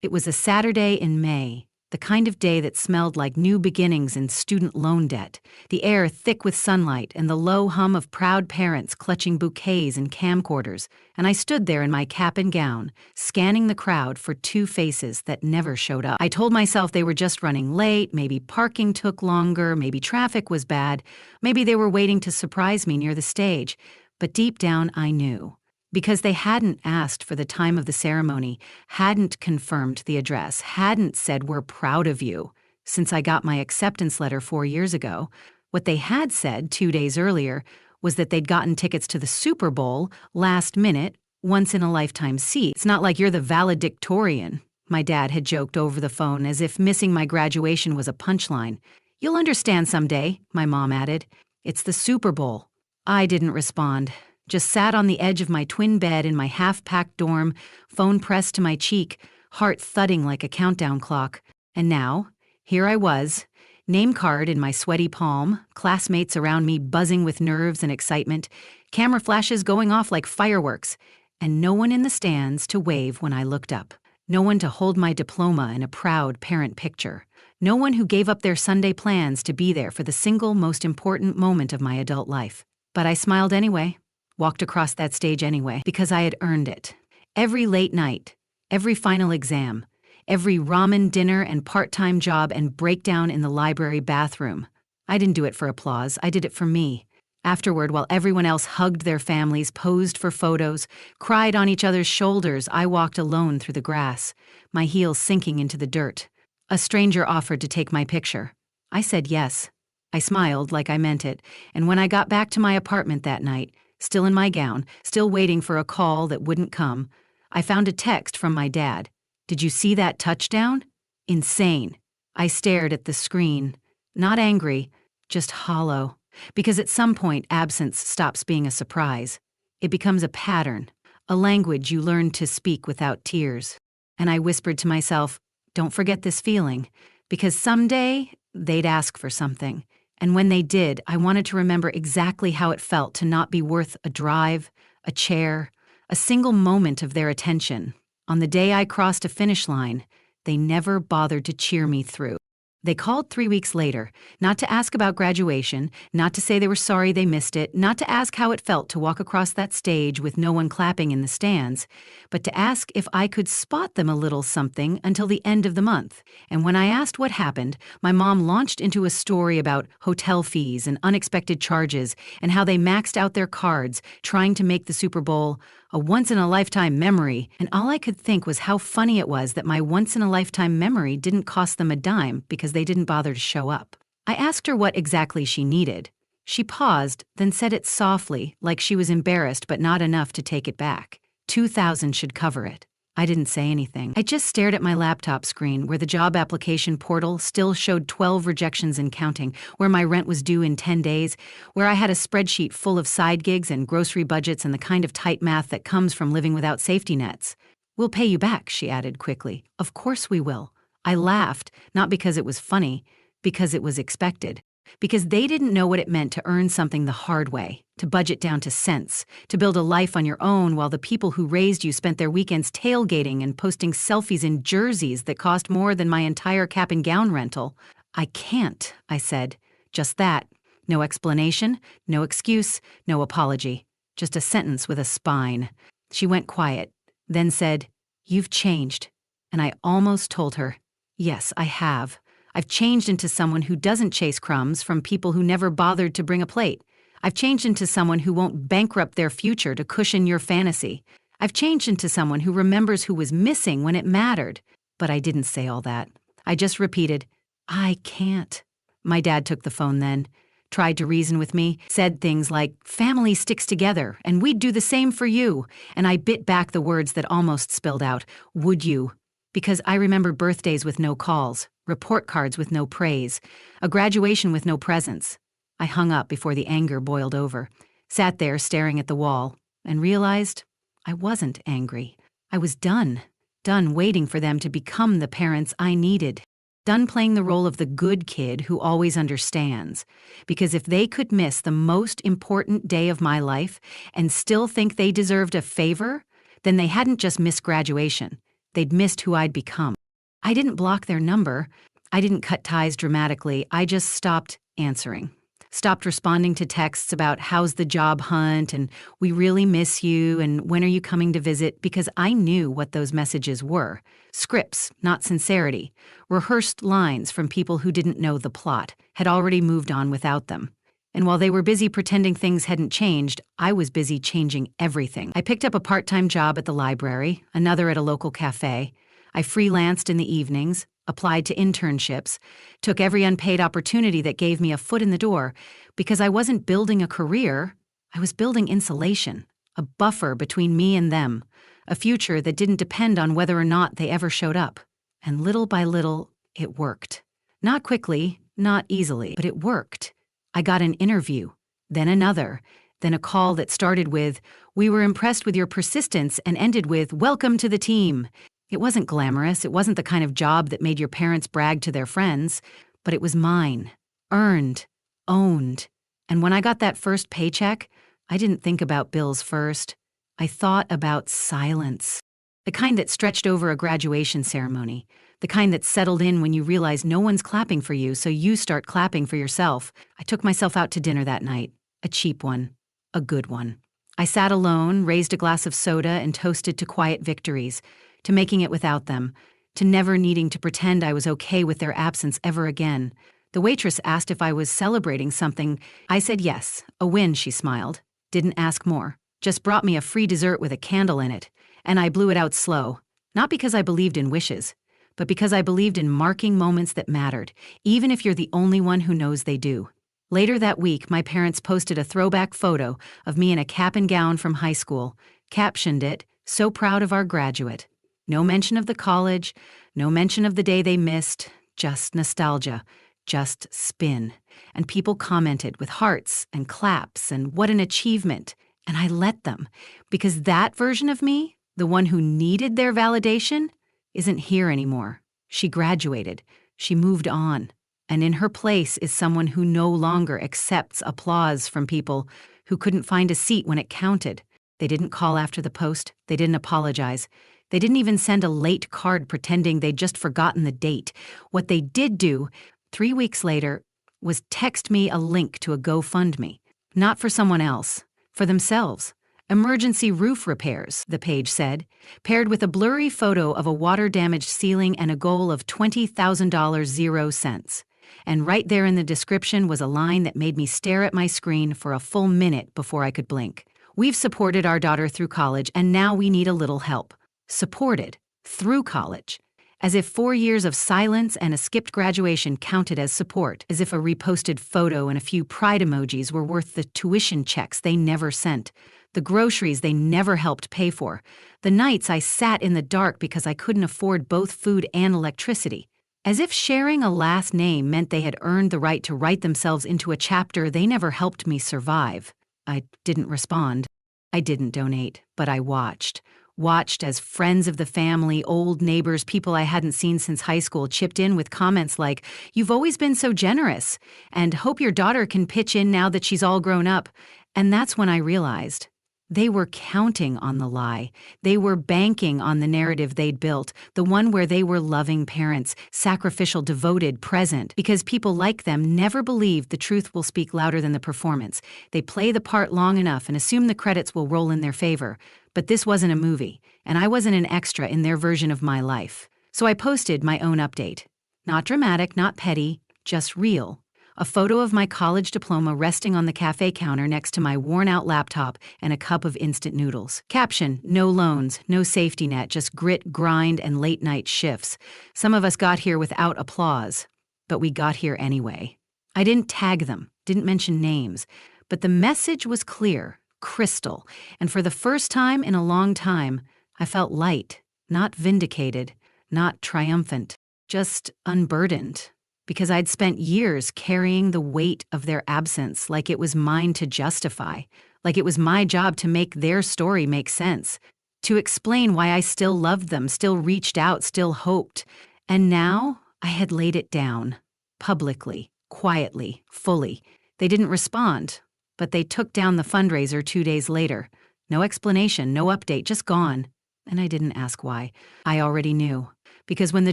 It was a Saturday in May, the kind of day that smelled like new beginnings in student loan debt, the air thick with sunlight and the low hum of proud parents clutching bouquets and camcorders, and I stood there in my cap and gown, scanning the crowd for two faces that never showed up. I told myself they were just running late, maybe parking took longer, maybe traffic was bad, maybe they were waiting to surprise me near the stage, but deep down I knew. Because they hadn't asked for the time of the ceremony, hadn't confirmed the address, hadn't said we're proud of you. Since I got my acceptance letter 4 years ago, what they had said 2 days earlier was that they'd gotten tickets to the Super Bowl last minute, once-in-a-lifetime seat. It's not like you're the valedictorian, my dad had joked over the phone as if missing my graduation was a punchline. You'll understand someday, my mom added. It's the Super Bowl. I didn't respond. Just sat on the edge of my twin bed in my half-packed dorm, phone pressed to my cheek, heart thudding like a countdown clock. And now, here I was, name card in my sweaty palm, classmates around me buzzing with nerves and excitement, camera flashes going off like fireworks, and no one in the stands to wave when I looked up. No one to hold my diploma in a proud parent picture. No one who gave up their Sunday plans to be there for the single most important moment of my adult life. But I smiled anyway. Walked across that stage anyway, because I had earned it. Every late night, every final exam, every ramen dinner and part-time job and breakdown in the library bathroom. I didn't do it for applause, I did it for me. Afterward, while everyone else hugged their families, posed for photos, cried on each other's shoulders, I walked alone through the grass, my heels sinking into the dirt. A stranger offered to take my picture. I said yes. I smiled like I meant it, and when I got back to my apartment that night, still in my gown, still waiting for a call that wouldn't come, I found a text from my dad. Did you see that touchdown? Insane. I stared at the screen, not angry, just hollow. Because at some point, absence stops being a surprise. It becomes a pattern, a language you learn to speak without tears. And I whispered to myself, don't forget this feeling, because someday they'd ask for something. And when they did, I wanted to remember exactly how it felt to not be worth a drive, a chair, a single moment of their attention. On the day I crossed a finish line, they never bothered to cheer me through. They called 3 weeks later, not to ask about graduation, not to say they were sorry they missed it, not to ask how it felt to walk across that stage with no one clapping in the stands, but to ask if I could spot them a little something until the end of the month. And when I asked what happened, my mom launched into a story about hotel fees and unexpected charges and how they maxed out their cards, trying to make the Super Bowl a once-in-a-lifetime memory, and all I could think was how funny it was that my once-in-a-lifetime memory didn't cost them a dime because they didn't bother to show up. I asked her what exactly she needed. She paused, then said it softly, like she was embarrassed but not enough to take it back. $2,000 should cover it. I didn't say anything. I just stared at my laptop screen where the job application portal still showed 12 rejections and counting, where my rent was due in 10 days, where I had a spreadsheet full of side gigs and grocery budgets and the kind of tight math that comes from living without safety nets. We'll pay you back, she added quickly. Of course we will. I laughed, not because it was funny, because it was expected. Because they didn't know what it meant to earn something the hard way, to budget down to cents, to build a life on your own while the people who raised you spent their weekends tailgating and posting selfies in jerseys that cost more than my entire cap and gown rental. I can't, I said. Just that. No explanation, no excuse, no apology. Just a sentence with a spine. She went quiet, then said, "You've changed." And I almost told her, "Yes, I have. I've changed into someone who doesn't chase crumbs from people who never bothered to bring a plate. I've changed into someone who won't bankrupt their future to cushion your fantasy. I've changed into someone who remembers who was missing when it mattered." But I didn't say all that. I just repeated, "I can't." My dad took the phone then, tried to reason with me, said things like, "Family sticks together, and we'd do the same for you." And I bit back the words that almost spilled out, "Would you?" Because I remember birthdays with no calls, report cards with no praise, a graduation with no presents. I hung up before the anger boiled over, sat there staring at the wall, and realized I wasn't angry. I was done waiting for them to become the parents I needed, done playing the role of the good kid who always understands. Because if they could miss the most important day of my life and still think they deserved a favor, then they hadn't just missed graduation. They'd missed who I'd become. I didn't block their number. I didn't cut ties dramatically. I just stopped answering. Stopped responding to texts about how's the job hunt and we really miss you and when are you coming to visit, because I knew what those messages were. Scripts, not sincerity. Rehearsed lines from people who didn't know the plot, had already moved on without them. And while they were busy pretending things hadn't changed, I was busy changing everything. I picked up a part-time job at the library, another at a local cafe. I freelanced in the evenings, applied to internships, took every unpaid opportunity that gave me a foot in the door, because I wasn't building a career, I was building insulation, a buffer between me and them, a future that didn't depend on whether or not they ever showed up. And little by little, it worked. Not quickly, not easily, but it worked. I got an interview, then another, then a call that started with, "We were impressed with your persistence," and ended with, "Welcome to the team." It wasn't glamorous, it wasn't the kind of job that made your parents brag to their friends, but it was mine, earned, owned. And when I got that first paycheck, I didn't think about bills first. I thought about silence. The kind that stretched over a graduation ceremony. The kind that settled in when you realize no one's clapping for you, so you start clapping for yourself. I took myself out to dinner that night. A cheap one. A good one. I sat alone, raised a glass of soda, and toasted to quiet victories, to making it without them, to never needing to pretend I was okay with their absence ever again. The waitress asked if I was celebrating something. I said yes. A win, she smiled. Didn't ask more. Just brought me a free dessert with a candle in it. And I blew it out slow. Not because I believed in wishes, but because I believed in marking moments that mattered, even if you're the only one who knows they do. Later that week, my parents posted a throwback photo of me in a cap and gown from high school, captioned it, "So proud of our graduate." No mention of the college, no mention of the day they missed, just nostalgia, just spin. And people commented with hearts and claps and what an achievement. And I let them, because that version of me, the one who needed their validation, isn't here anymore. She graduated. She moved on. And in her place is someone who no longer accepts applause from people who couldn't find a seat when it counted. They didn't call after the post. They didn't apologize. They didn't even send a late card pretending they'd just forgotten the date. What they did do, 3 weeks later, was text me a link to a GoFundMe. Not for someone else, for themselves. Emergency roof repairs, the page said, paired with a blurry photo of a water-damaged ceiling and a goal of $20,000 0 cents. And right there in the description was a line that made me stare at my screen for a full minute before I could blink. "We've supported our daughter through college, and now we need a little help." Supported. Through college. As if 4 years of silence and a skipped graduation counted as support. As if a reposted photo and a few pride emojis were worth the tuition checks they never sent. The groceries they never helped pay for. The nights I sat in the dark because I couldn't afford both food and electricity. As if sharing a last name meant they had earned the right to write themselves into a chapter they never helped me survive. I didn't respond. I didn't donate, but I watched. Watched as friends of the family, old neighbors, people I hadn't seen since high school chipped in with comments like, "You've always been so generous," and "Hope your daughter can pitch in now that she's all grown up." And that's when I realized. They were counting on the lie. They were banking on the narrative they'd built, the one where they were loving parents, sacrificial, devoted, present, because people like them never believe the truth will speak louder than the performance. They play the part long enough and assume the credits will roll in their favor. But this wasn't a movie, and I wasn't an extra in their version of my life. So I posted my own update. Not dramatic, not petty, just real. A photo of my college diploma resting on the cafe counter next to my worn-out laptop and a cup of instant noodles. Caption, "No loans, no safety net, just grit, grind, and late-night shifts. Some of us got here without applause, but we got here anyway." I didn't tag them, didn't mention names, but the message was clear, crystal, and for the first time in a long time, I felt light, not vindicated, not triumphant, just unburdened. Because I'd spent years carrying the weight of their absence like it was mine to justify, like it was my job to make their story make sense, to explain why I still loved them, still reached out, still hoped. And now I had laid it down, publicly, quietly, fully. They didn't respond, but they took down the fundraiser 2 days later. No explanation, no update, just gone. And I didn't ask why. I already knew. Because when the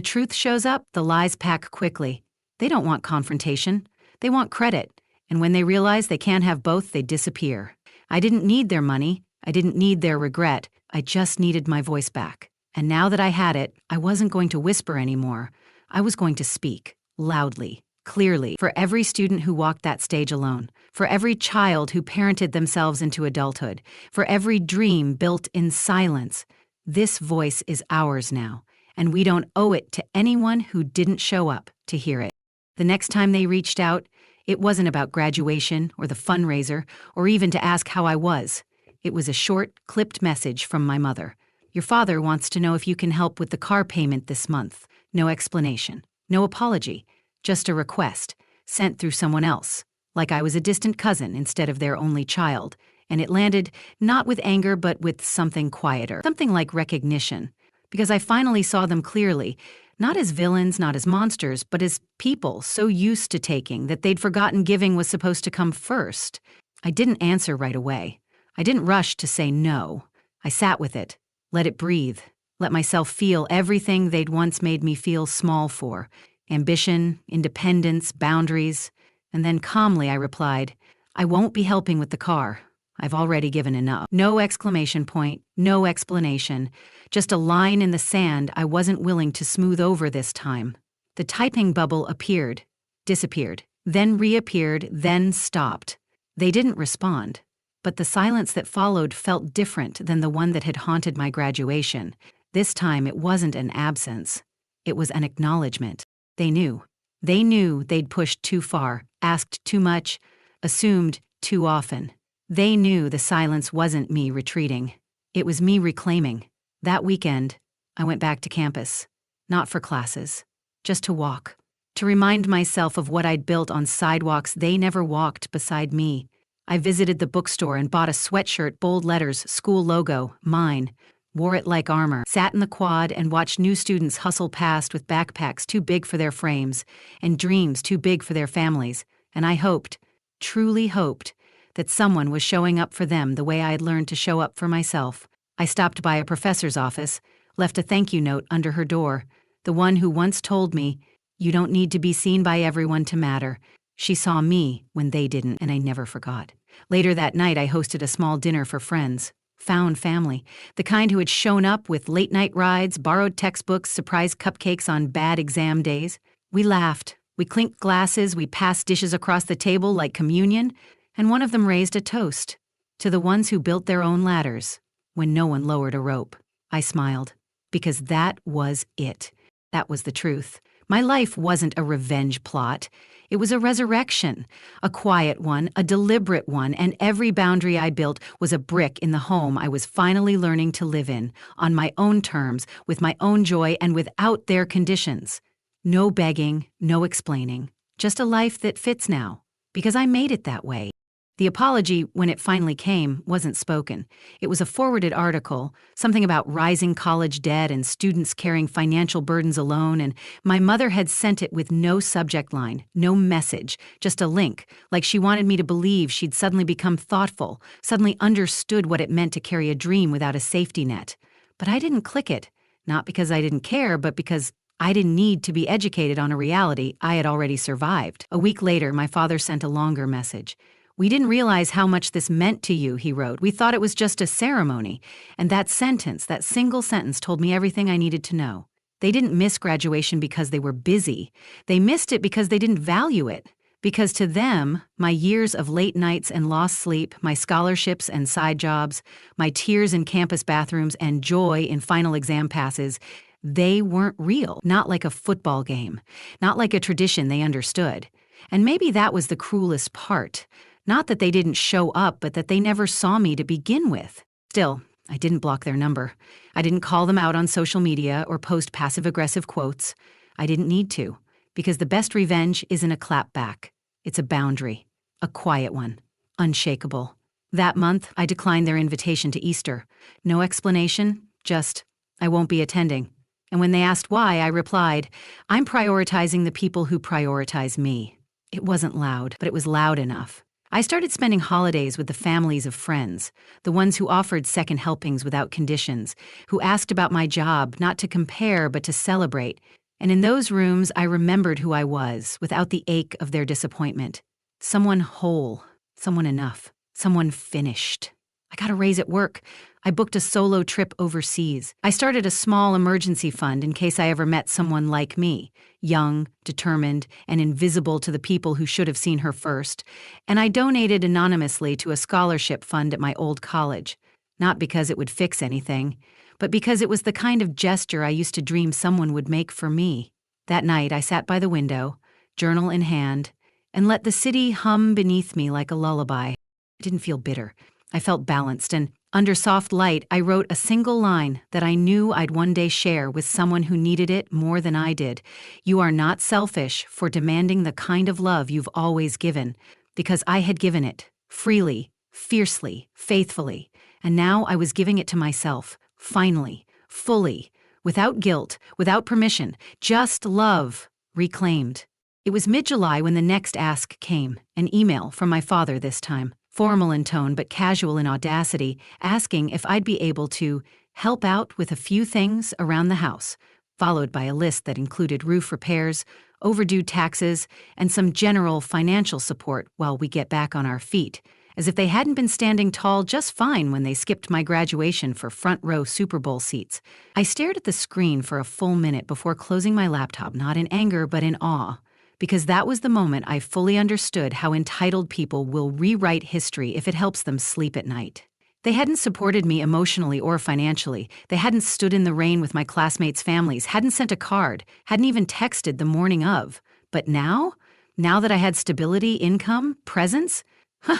truth shows up, the lies pack quickly. They don't want confrontation. They want credit. And when they realize they can't have both, they disappear. I didn't need their money. I didn't need their regret. I just needed my voice back. And now that I had it, I wasn't going to whisper anymore. I was going to speak, loudly, clearly, for every student who walked that stage alone, for every child who parented themselves into adulthood, for every dream built in silence. This voice is ours now, and we don't owe it to anyone who didn't show up to hear it. The next time they reached out, it wasn't about graduation or the fundraiser or even to ask how I was. It was a short, clipped message from my mother. Your father wants to know if you can help with the car payment this month. No explanation, no apology, just a request, sent through someone else, like I was a distant cousin instead of their only child. And it landed not with anger but with something quieter, something like recognition, because I finally saw them clearly, not as villains, not as monsters, but as people so used to taking that they'd forgotten giving was supposed to come first. I didn't answer right away. I didn't rush to say no. I sat with it, let it breathe, let myself feel everything they'd once made me feel small for: ambition, independence, boundaries. And then calmly I replied, I won't be helping with the car. I've already given enough. No exclamation point, no explanation, just a line in the sand I wasn't willing to smooth over this time. The typing bubble appeared, disappeared, then reappeared, then stopped. They didn't respond, but the silence that followed felt different than the one that had haunted my graduation. This time it wasn't an absence. It was an acknowledgement. They knew. They knew they'd pushed too far, asked too much, assumed too often. They knew the silence wasn't me retreating. It was me reclaiming. That weekend, I went back to campus. Not for classes. Just to walk. To remind myself of what I'd built on sidewalks they never walked beside me. I visited the bookstore and bought a sweatshirt, bold letters, school logo, mine. Wore it like armor. Sat in the quad and watched new students hustle past with backpacks too big for their frames and dreams too big for their families. And I hoped, truly hoped, that someone was showing up for them the way I had learned to show up for myself. I stopped by a professor's office, left a thank you note under her door, the one who once told me, you don't need to be seen by everyone to matter. She saw me when they didn't, and I never forgot. Later that night, I hosted a small dinner for friends, found family, the kind who had shown up with late-night rides, borrowed textbooks, surprise cupcakes on bad exam days. We laughed, we clinked glasses, we passed dishes across the table like communion, and one of them raised a toast to the ones who built their own ladders when no one lowered a rope. I smiled, because that was it. That was the truth. My life wasn't a revenge plot. It was a resurrection, a quiet one, a deliberate one, and every boundary I built was a brick in the home I was finally learning to live in, on my own terms, with my own joy, and without their conditions. No begging, no explaining, just a life that fits now, because I made it that way. The apology, when it finally came, wasn't spoken. It was a forwarded article, something about rising college debt and students carrying financial burdens alone, and my mother had sent it with no subject line, no message, just a link, like she wanted me to believe she'd suddenly become thoughtful, suddenly understood what it meant to carry a dream without a safety net. But I didn't click it, not because I didn't care, but because I didn't need to be educated on a reality I had already survived. A week later, my father sent a longer message. We didn't realize how much this meant to you, he wrote. We thought it was just a ceremony. And that sentence, that single sentence, told me everything I needed to know. They didn't miss graduation because they were busy. They missed it because they didn't value it. Because to them, my years of late nights and lost sleep, my scholarships and side jobs, my tears in campus bathrooms and joy in final exam passes, they weren't real. Not like a football game. Not like a tradition they understood. And maybe that was the cruelest part. Not that they didn't show up, but that they never saw me to begin with. Still, I didn't block their number. I didn't call them out on social media or post passive-aggressive quotes. I didn't need to, because the best revenge isn't a clap back. It's a boundary, a quiet one, unshakable. That month, I declined their invitation to Easter. No explanation, just, I won't be attending. And when they asked why, I replied, I'm prioritizing the people who prioritize me. It wasn't loud, but it was loud enough. I started spending holidays with the families of friends, the ones who offered second helpings without conditions, who asked about my job not to compare but to celebrate. And in those rooms, I remembered who I was without the ache of their disappointment. Someone whole, someone enough, someone finished. I got a raise at work. I booked a solo trip overseas. I started a small emergency fund in case I ever met someone like me, young, determined, and invisible to the people who should have seen her first. And I donated anonymously to a scholarship fund at my old college, not because it would fix anything, but because it was the kind of gesture I used to dream someone would make for me. That night, I sat by the window, journal in hand, and let the city hum beneath me like a lullaby. I didn't feel bitter. I felt balanced, and under soft light, I wrote a single line that I knew I'd one day share with someone who needed it more than I did. You are not selfish for demanding the kind of love you've always given, because I had given it, freely, fiercely, faithfully, and now I was giving it to myself, finally, fully, without guilt, without permission, just love, reclaimed. It was mid-July when the next ask came, an email from my father this time. Formal in tone but casual in audacity, asking if I'd be able to help out with a few things around the house, followed by a list that included roof repairs, overdue taxes, and some general financial support while we get back on our feet, as if they hadn't been standing tall just fine when they skipped my graduation for front-row Super Bowl seats. I stared at the screen for a full minute before closing my laptop, not in anger but in awe, because that was the moment I fully understood how entitled people will rewrite history if it helps them sleep at night. They hadn't supported me emotionally or financially. They hadn't stood in the rain with my classmates' families, hadn't sent a card, hadn't even texted the morning of. But now that I had stability, income, presence,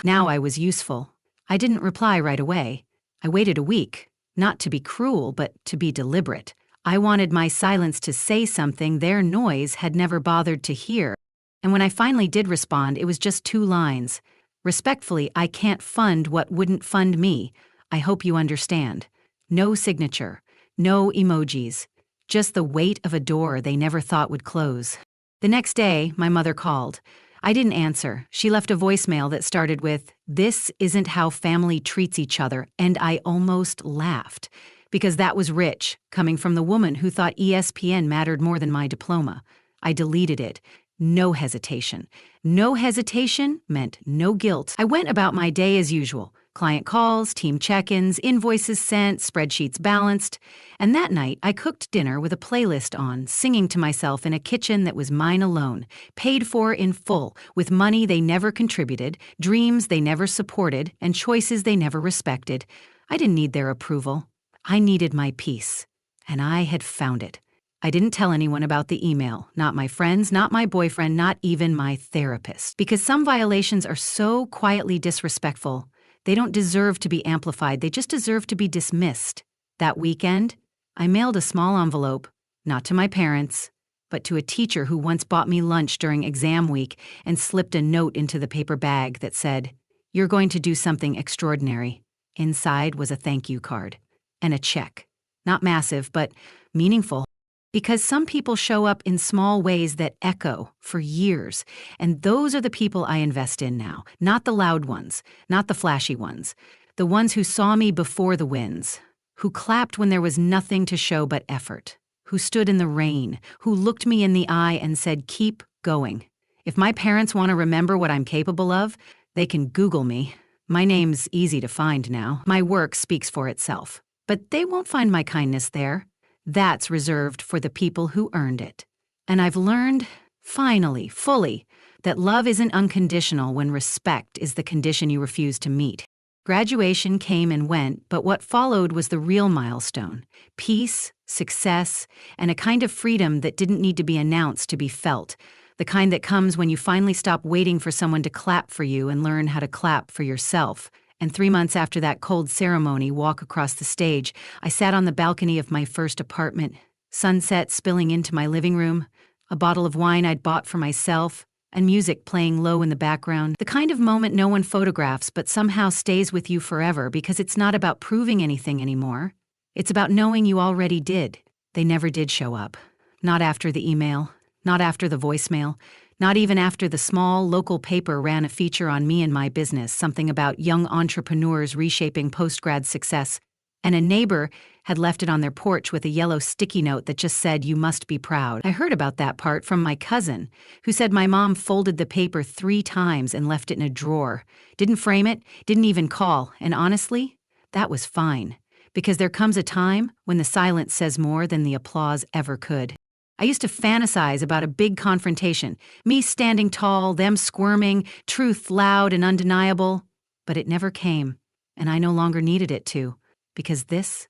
now I was useful. I didn't reply right away. I waited a week, not to be cruel, but to be deliberate. I wanted my silence to say something their noise had never bothered to hear. And when I finally did respond, it was just 2 lines. Respectfully, I can't fund what wouldn't fund me. I hope you understand. No signature, no emojis, just the weight of a door they never thought would close. The next day, my mother called. I didn't answer. She left a voicemail that started with, "This isn't how family treats each other," and I almost laughed. Because that was rich, coming from the woman who thought ESPN mattered more than my diploma. I deleted it. No hesitation. No hesitation meant no guilt. I went about my day as usual. Client calls, team check-ins, invoices sent, spreadsheets balanced. And that night, I cooked dinner with a playlist on, singing to myself in a kitchen that was mine alone, paid for in full, with money they never contributed, dreams they never supported, and choices they never respected. I didn't need their approval. I needed my peace, and I had found it. I didn't tell anyone about the email, not my friends, not my boyfriend, not even my therapist, because some violations are so quietly disrespectful. They don't deserve to be amplified, they just deserve to be dismissed. That weekend, I mailed a small envelope, not to my parents, but to a teacher who once bought me lunch during exam week and slipped a note into the paper bag that said, "You're going to do something extraordinary." Inside was a thank you card. And a check. Not massive, but meaningful. Because some people show up in small ways that echo for years, and those are the people I invest in now. Not the loud ones, not the flashy ones. The ones who saw me before the wins, who clapped when there was nothing to show but effort, who stood in the rain, who looked me in the eye and said, "Keep going." If my parents want to remember what I'm capable of, they can Google me. My name's easy to find now. My work speaks for itself. But they won't find my kindness there. That's reserved for the people who earned it. And I've learned, finally, fully, that love isn't unconditional when respect is the condition you refuse to meet. Graduation came and went, but what followed was the real milestone. Peace, success, and a kind of freedom that didn't need to be announced to be felt. The kind that comes when you finally stop waiting for someone to clap for you and learn how to clap for yourself. And 3 months after that cold ceremony walk across the stage, I sat on the balcony of my first apartment, sunset spilling into my living room, a bottle of wine I'd bought for myself, and music playing low in the background. The kind of moment no one photographs but somehow stays with you forever because it's not about proving anything anymore. It's about knowing you already did. They never did show up. Not after the email, not after the voicemail, Not even after the small local paper ran a feature on me and my business, something about young entrepreneurs reshaping post-grad success, and a neighbor had left it on their porch with a yellow sticky note that just said, "You must be proud." I heard about that part from my cousin, who said my mom folded the paper 3 times and left it in a drawer, didn't frame it, didn't even call, and honestly, that was fine. Because there comes a time when the silence says more than the applause ever could. I used to fantasize about a big confrontation, me standing tall, them squirming, truth loud and undeniable. But it never came, and I no longer needed it to, because this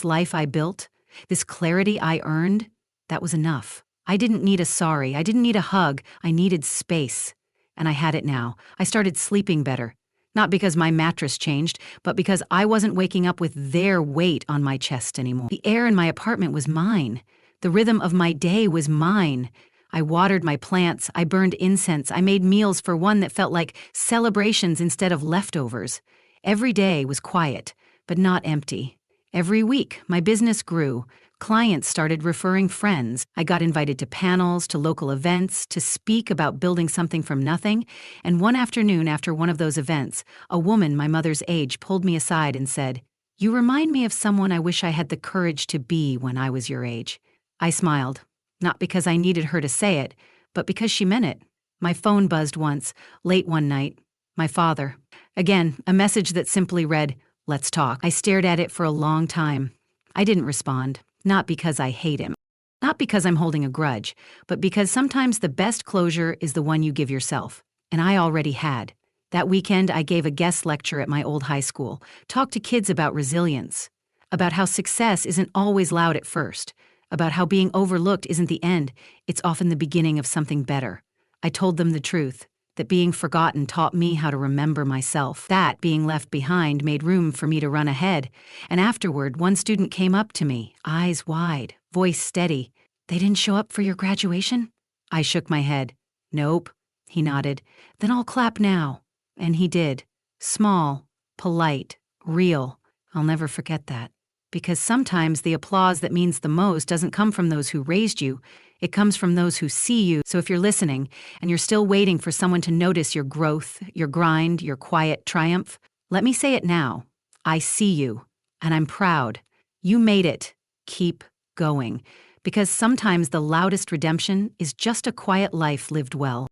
life I built, this clarity I earned, that was enough. I didn't need a sorry, I didn't need a hug, I needed space. And I had it now. I started sleeping better. Not because my mattress changed, but because I wasn't waking up with their weight on my chest anymore. The air in my apartment was mine. The rhythm of my day was mine. I watered my plants, I burned incense, I made meals for one that felt like celebrations instead of leftovers. Every day was quiet, but not empty. Every week, my business grew. Clients started referring friends. I got invited to panels, to local events, to speak about building something from nothing. And one afternoon after one of those events, a woman my mother's age pulled me aside and said, "You remind me of someone I wish I had the courage to be when I was your age." I smiled, not because I needed her to say it, but because she meant it. My phone buzzed once, late one night. My father. Again, a message that simply read, "Let's talk." I stared at it for a long time. I didn't respond, not because I hate him, not because I'm holding a grudge, but because sometimes the best closure is the one you give yourself. And I already had. That weekend, I gave a guest lecture at my old high school, talked to kids about resilience, about how success isn't always loud at first, about how being overlooked isn't the end, it's often the beginning of something better. I told them the truth, that being forgotten taught me how to remember myself, that being left behind made room for me to run ahead. And afterward, one student came up to me, eyes wide, voice steady. "They didn't show up for your graduation?" I shook my head. "Nope." He nodded. "Then I'll clap now." And he did. Small, polite, real. I'll never forget that. Because sometimes the applause that means the most doesn't come from those who raised you, it comes from those who see you. So if you're listening, and you're still waiting for someone to notice your growth, your grind, your quiet triumph, let me say it now. I see you, and I'm proud. You made it. Keep going. Because sometimes the loudest redemption is just a quiet life lived well.